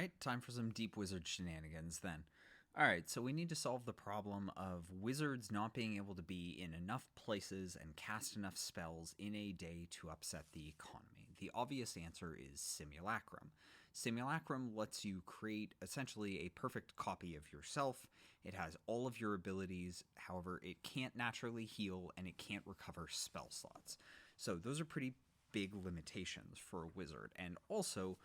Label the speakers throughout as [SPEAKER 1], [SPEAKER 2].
[SPEAKER 1] Alright, time for some deep wizard shenanigans then. Alright, so we need to solve the problem of wizards not being able to be in enough places and cast enough spells in a day to upset the economy. The obvious answer is simulacrum. Simulacrum lets you create essentially a perfect copy of yourself. It has all of your abilities, however, it can't naturally heal and it can't recover spell slots. So those are pretty big limitations for a wizard, and also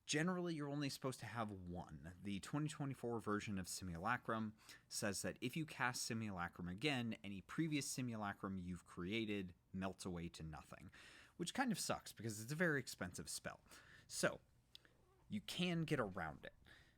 [SPEAKER 1] generally, you're only supposed to have one. The 2024 version of Simulacrum says that if you cast Simulacrum again, any previous Simulacrum you've created melts away to nothing, which kind of sucks because it's a very expensive spell. So, you can get around it.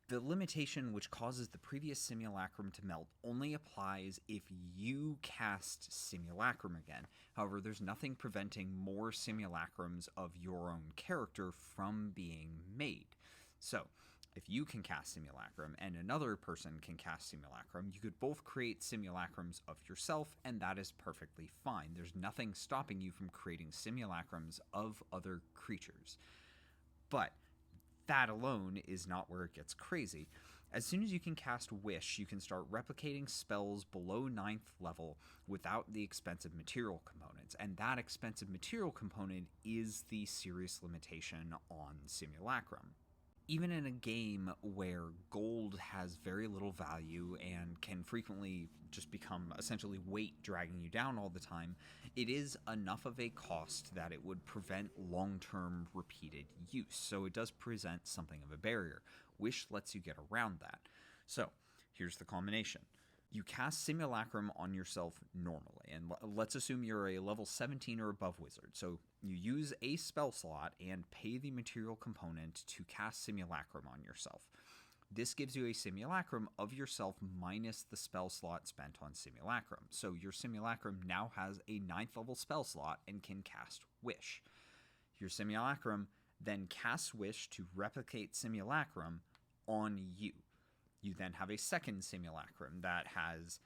[SPEAKER 1] The limitation which causes the previous Simulacrum to melt only applies if you cast Simulacrum again. However, there's nothing preventing more Simulacrums of your own character from being made. So, if you can cast Simulacrum and another person can cast Simulacrum, you could both create Simulacrums of yourself, and that is perfectly fine. There's nothing stopping you from creating Simulacrums of other creatures. But that alone is not where it gets crazy. As soon as you can cast Wish, you can start replicating spells below 9th level without the expensive material components, and that expensive material component is the serious limitation on Simulacrum. Even in a game where gold has very little value and can frequently just become essentially weight dragging you down all the time, it is enough of a cost that it would prevent long-term repeated use. So it does present something of a barrier. Wish lets you get around that. So here's the combination. You cast Simulacrum on yourself normally, and let's assume you're a level 17 or above wizard. So you use a spell slot and pay the material component to cast Simulacrum on yourself. This gives you a Simulacrum of yourself minus the spell slot spent on Simulacrum. So your Simulacrum now has a 9th level spell slot and can cast Wish. Your Simulacrum then casts Wish to replicate Simulacrum on you. You then have a second Simulacrum that has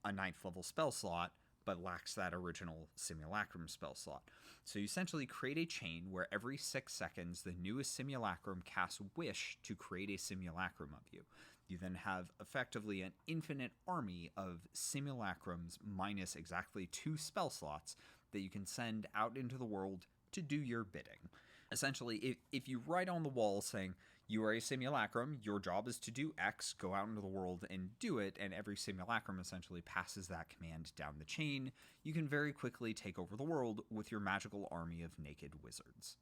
[SPEAKER 1] a 9th level spell slot, but lacks that original Simulacrum spell slot. So you essentially create a chain where every 6 seconds the newest Simulacrum casts Wish to create a Simulacrum of you. You then have effectively an infinite army of Simulacrums minus exactly 2 spell slots that you can send out into the world to do your bidding. Essentially, if you write on the wall saying, you are a Simulacrum, your job is to do X, go out into the world and do it, and every Simulacrum essentially passes that command down the chain, you can very quickly take over the world with your magical army of naked wizards.